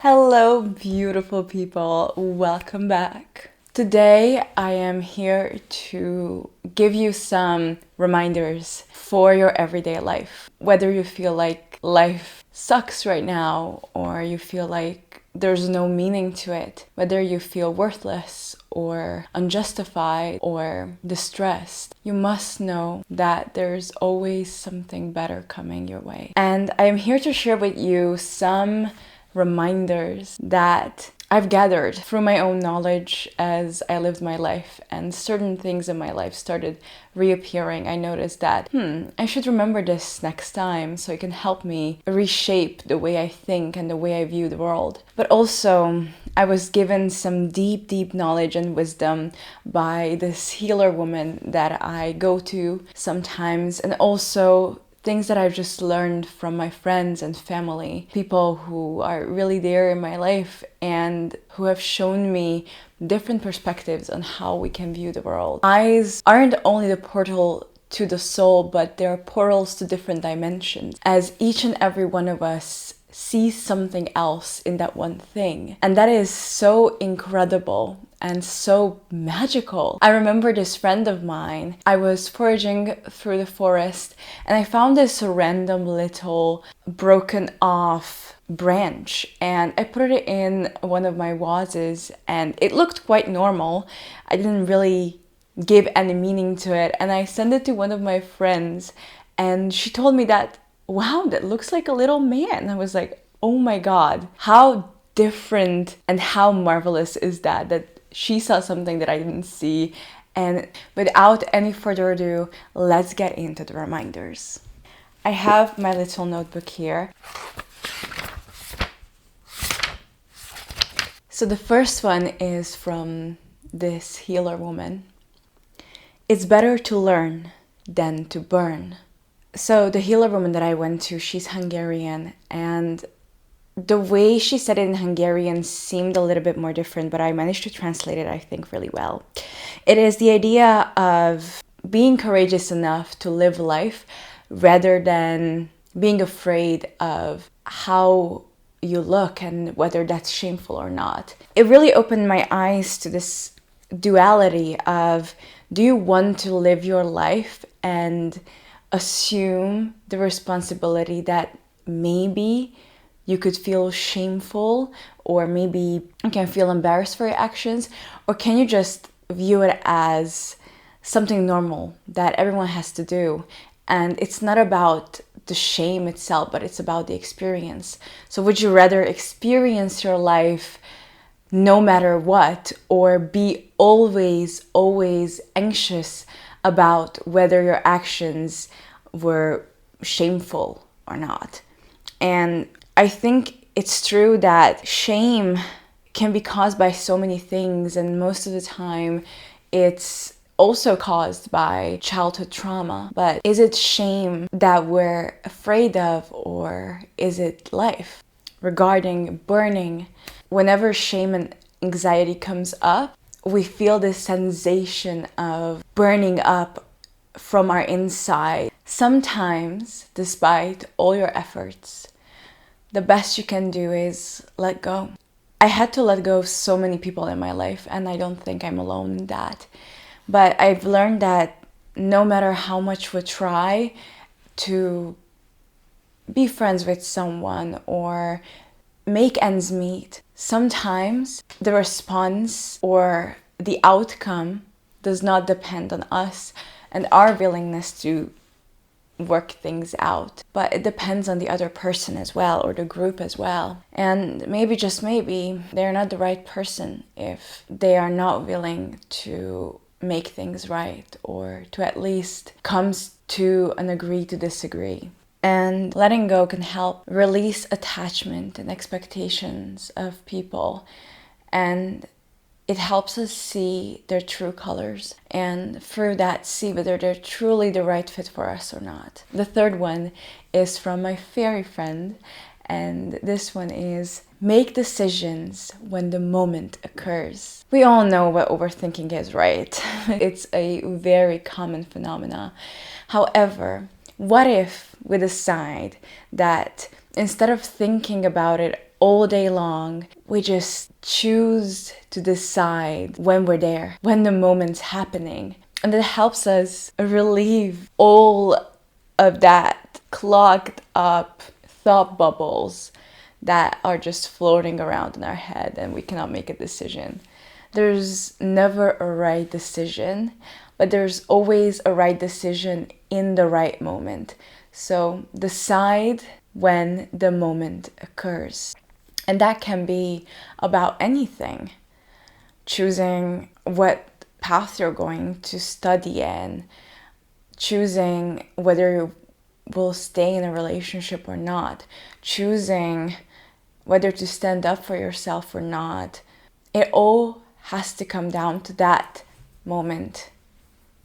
Hello, beautiful people. Welcome back. Today, I am here to give you some reminders for your everyday life. Whether you feel like life sucks right now, or you feel like there's no meaning to it, whether you feel worthless or unjustified or distressed, you must know that there's always something better coming your way. And I am here to share with you some reminders that I've gathered through my own knowledge as I lived my life, and certain things in my life started reappearing. I noticed that, I should remember this next time so it can help me reshape the way I think and the way I view the world. But also, I was given some deep knowledge and wisdom by this healer woman that I go to sometimes, and also things that I've just learned from my friends and family, people who are really there in my life and who have shown me different perspectives on how we can view the world. Eyes aren't only the portal to the soul, but they're portals to different dimensions, as each and every one of us sees something else in that one thing. And that is so incredible and so magical. I remember this friend of mine, I was foraging through the forest and I found this random little broken off branch, and I put it in one of my vases and it looked quite normal. I didn't really give any meaning to it, and I sent it to one of my friends and she told me that, wow, that looks like a little man. I was like, oh my God, how different and how marvelous is that she saw something that I didn't see. And without any further ado, let's get into the reminders. I have my little notebook here. So the first one is from this healer woman. It's better to learn than to burn. So the healer woman that I went to, she's Hungarian, and the way she said it in Hungarian seemed a little bit more different, but I managed to translate it, I think, really well. It is the idea of being courageous enough to live life rather than being afraid of how you look and whether that's shameful or not. It really opened my eyes to this duality of, do you want to live your life and assume the responsibility that maybe you could feel shameful, or maybe you can feel embarrassed for your actions, or can you just view it as something normal that everyone has to do? And it's not about the shame itself, but it's about the experience. So would you rather experience your life no matter what, or be always anxious about whether your actions were shameful or not? And I think it's true that shame can be caused by so many things, and most of the time it's also caused by childhood trauma. But is it shame that we're afraid of, or is it life? Regarding burning, whenever shame and anxiety comes up, we feel this sensation of burning up from our inside. Sometimes, despite all your efforts, the best you can do is let go. I had to let go of so many people in my life, and I don't think I'm alone in that. But I've learned that no matter how much we try to be friends with someone or make ends meet, sometimes the response or the outcome does not depend on us and our willingness to work things out, but it depends on the other person as well, or the group as well. And maybe, just maybe, they're not the right person if they are not willing to make things right, or to at least come to an agree to disagree. And letting go can help release attachment and expectations of people, and it helps us see their true colors, and through that see whether they're truly the right fit for us or not. The third one is from my fairy friend, and this one is, make decisions when the moment occurs. We all know what overthinking is, right? It's a very common phenomena. However, what if we decide that instead of thinking about it all day long. We just choose to decide when we're there, when the moment's happening. And it helps us relieve all of that clogged up thought bubbles that are just floating around in our head and we cannot make a decision. There's never a right decision, but there's always a right decision in the right moment. So decide when the moment occurs. And that can be about anything. Choosing what path you're going to study in, choosing whether you will stay in a relationship or not, choosing whether to stand up for yourself or not. It all has to come down to that moment,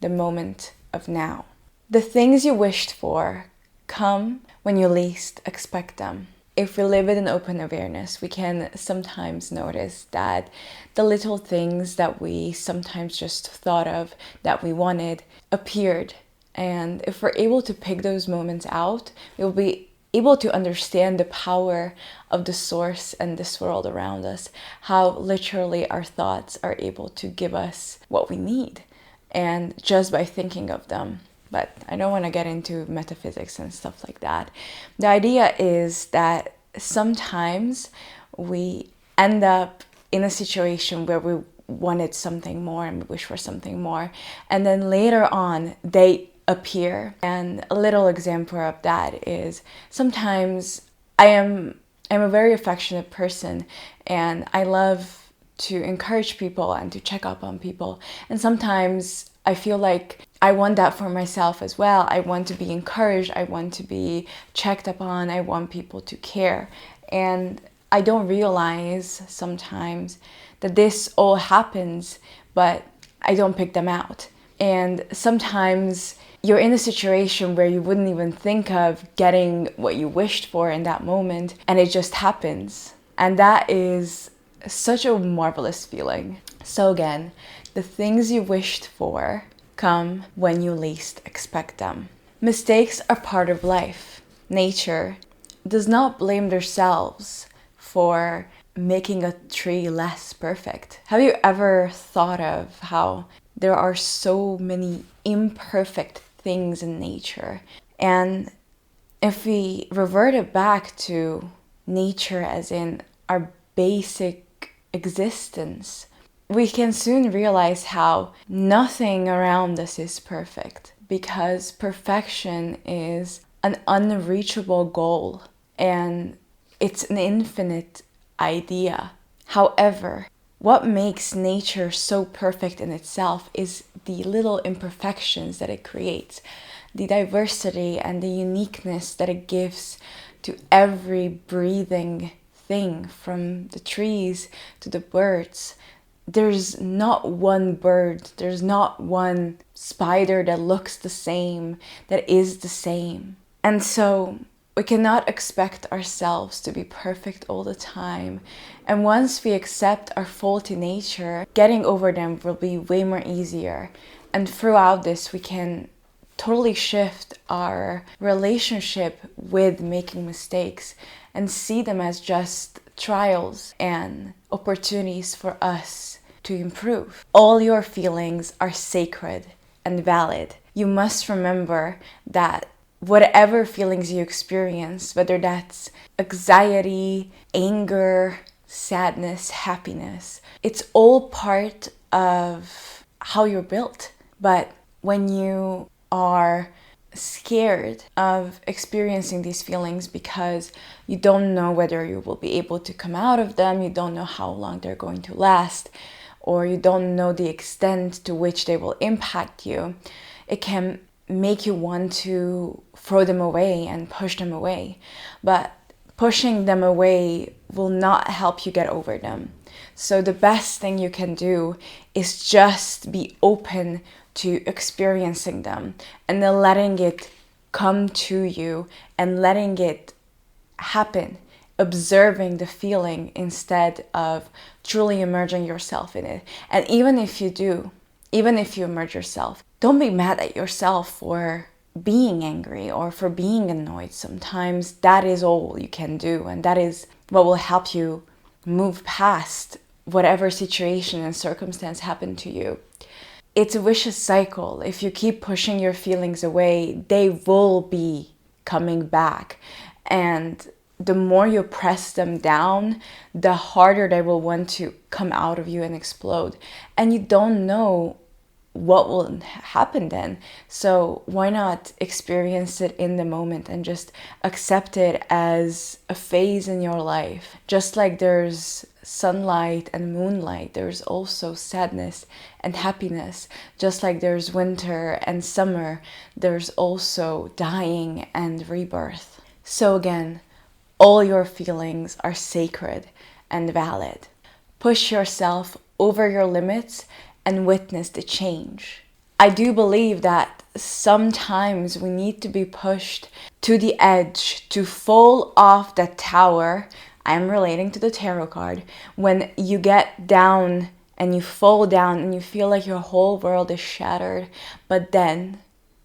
the moment of now. The things you wished for come when you least expect them. If we live with an open awareness, we can sometimes notice that the little things that we sometimes just thought of that we wanted appeared. And if we're able to pick those moments out, we'll be able to understand the power of the source and this world around us, how literally our thoughts are able to give us what we need, and just by thinking of them. But I don't want to get into metaphysics and stuff like that. The idea is that sometimes we end up in a situation where we wanted something more and we wish for something more, and then later on they appear. And a little example of that is sometimes I'm a very affectionate person and I love to encourage people and to check up on people, and sometimes I feel like I want that for myself as well. I want to be encouraged, I want to be checked upon, I want people to care. And I don't realize sometimes that this all happens, but I don't pick them out. And sometimes you're in a situation where you wouldn't even think of getting what you wished for in that moment, and it just happens. And that is such a marvelous feeling. So again, the things you wished for come when you least expect them. Mistakes are part of life. Nature does not blame themselves for making a tree less perfect. Have you ever thought of how there are so many imperfect things in nature? And if we revert it back to nature as in our basic existence, we can soon realize how nothing around us is perfect, because perfection is an unreachable goal and it's an infinite idea. However, what makes nature so perfect in itself is the little imperfections that it creates, the diversity and the uniqueness that it gives to every breathing thing, from the trees to the birds. There's not one bird, there's not one spider that looks the same, that is the same. And so we cannot expect ourselves to be perfect all the time. And once we accept our faulty nature, getting over them will be way more easier. And throughout this, we can totally shift our relationship with making mistakes and see them as just trials and opportunities for us to improve. All your feelings are sacred and valid. You must remember that whatever feelings you experience, whether that's anxiety, anger, sadness, happiness, it's all part of how you're built. But when you are scared of experiencing these feelings because you don't know whether you will be able to come out of them, you don't know how long they're going to last, or you don't know the extent to which they will impact you, it can make you want to throw them away and push them away. But pushing them away will not help you get over them. So the best thing you can do is just be open to experiencing them and then letting it come to you and letting it happen, observing the feeling instead of truly immersing yourself in it. And even if you immerse yourself, don't be mad at yourself for being angry or for being annoyed. Sometimes that is all you can do, and that is what will help you move past whatever situation and circumstance happened to you. It's a vicious cycle. If you keep pushing your feelings away, they will be coming back. And the more you press them down, the harder they will want to come out of you and explode. And you don't know what will happen then. So why not experience it in the moment and just accept it as a phase in your life? Just like there's sunlight and moonlight, there's also sadness and happiness. Just like there's winter and summer, there's also dying and rebirth. So again, all your feelings are sacred and valid. Push yourself over your limits and witness the change. I do believe that sometimes we need to be pushed to the edge to fall off that tower. I am relating to the tarot card. When you get down and you fall down and you feel like your whole world is shattered, but then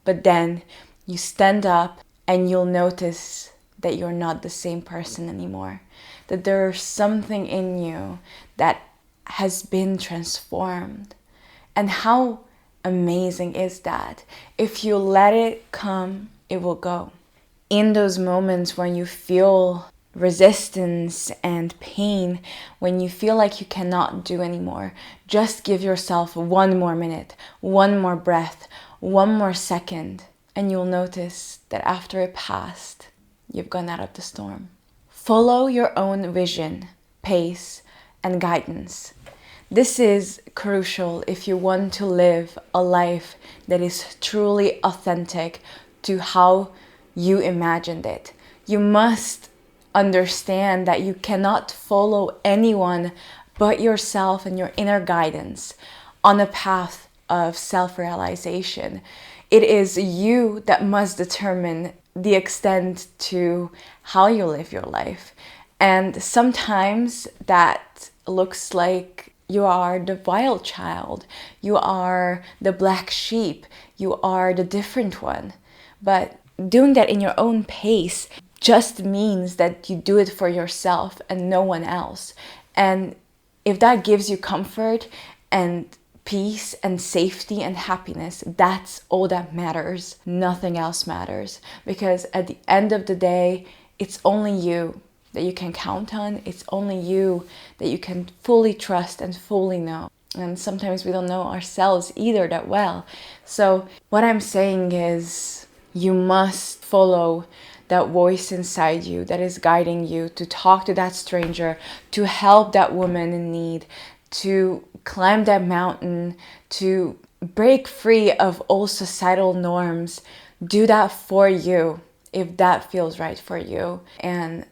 you stand up and you'll notice that you're not the same person anymore. That there's something in you that has been transformed. And how amazing is that? If you let it come, it will go. In those moments when you feel resistance and pain, when you feel like you cannot do anymore, just give yourself 1 more minute, 1 more breath, 1 more second, and you'll notice that after it passed, you've gone out of the storm. Follow your own vision, pace, and guidance. This is crucial if you want to live a life that is truly authentic to how you imagined it. You must understand that you cannot follow anyone but yourself and your inner guidance on a path of self-realization. It is you that must determine the extent to how you live your life. And sometimes that looks like you are the wild child, you are the black sheep, you are the different one. But doing that in your own pace just means that you do it for yourself and no one else. And if that gives you comfort and peace and safety and happiness, that's all that matters. Nothing else matters. Because at the end of the day, it's only you that you can count on. It's only you that you can fully trust and fully know. And sometimes we don't know ourselves either that well. So what I'm saying is you must follow that voice inside you that is guiding you to talk to that stranger, to help that woman in need, to climb that mountain, to break free of all societal norms. Do that for you if that feels right for you. And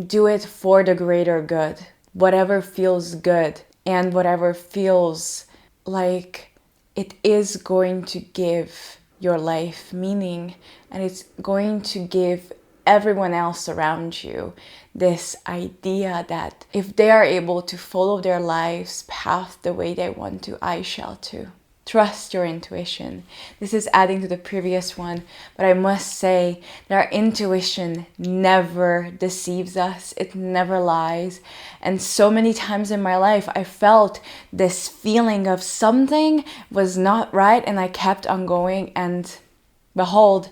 do it for the greater good. Whatever feels good and whatever feels like it is going to give your life meaning, and it's going to give everyone else around you this idea that if they are able to follow their lives path the way they want to, I shall too. Trust your intuition. This is adding to the previous one, but I must say that our intuition never deceives us. It never lies. And so many times in my life, I felt this feeling of something was not right, and I kept on going, and behold,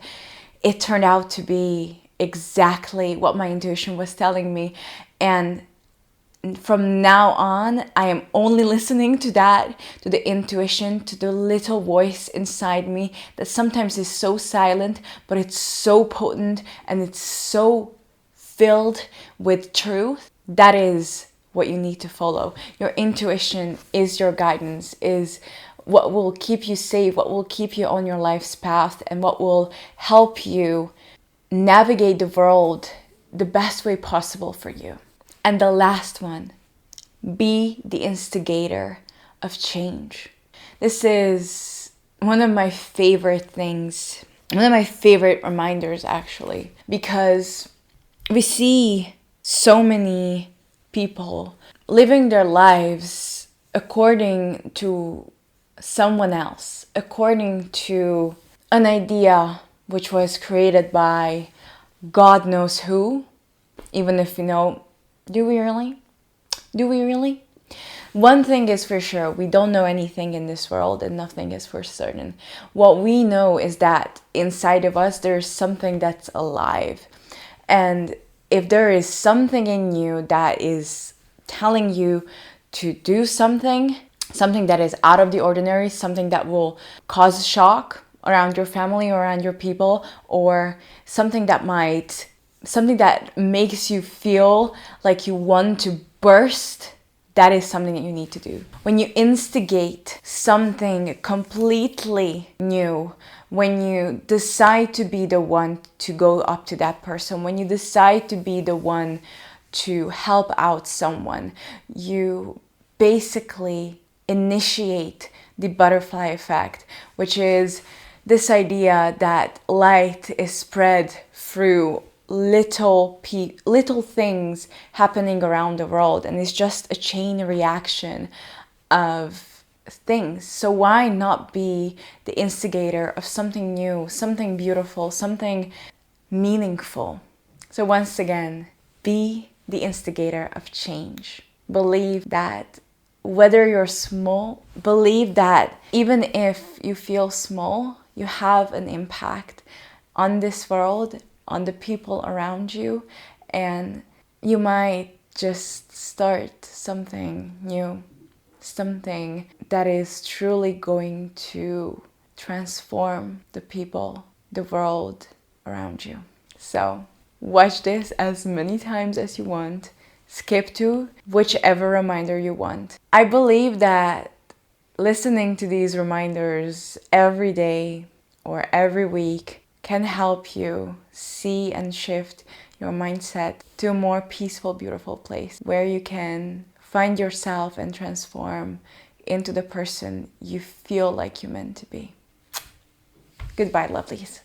it turned out to be exactly what my intuition was telling me. And from now on, I am only listening to that, to the intuition, to the little voice inside me that sometimes is so silent, but it's so potent and it's so filled with truth. That is what you need to follow. Your intuition is your guidance, is what will keep you safe, what will keep you on your life's path, and what will help you navigate the world the best way possible for you. And the last one, be the instigator of change. This is one of my favorite things, one of my favorite reminders actually, because we see so many people living their lives according to someone else, according to an idea which was created by God knows who, even if you know Do we really? Do we really? One thing is for sure, we don't know anything in this world and nothing is for certain. What we know is that inside of us, there's something that's alive. And if there is something in you that is telling you to do something, something that is out of the ordinary, something that will cause shock around your family or around your people, or something that makes you feel like you want to burst, that is something that you need to do. When you instigate something completely new, when you decide to be the one to go up to that person, when you decide to be the one to help out someone, you basically initiate the butterfly effect, which is this idea that light is spread through little things happening around the world, and it's just a chain reaction of things. So why not be the instigator of something new, something beautiful, something meaningful? So once again, be the instigator of change. Believe that whether you're small, believe that even if you feel small, you have an impact on this world, on the people around you, and you might just start something new, something that is truly going to transform the people, the world around you. So watch this as many times as you want. Skip to whichever reminder you want. I believe that listening to these reminders every day or every week can help you see and shift your mindset to a more peaceful, beautiful place where you can find yourself and transform into the person you feel like you're meant to be. Goodbye, lovelies.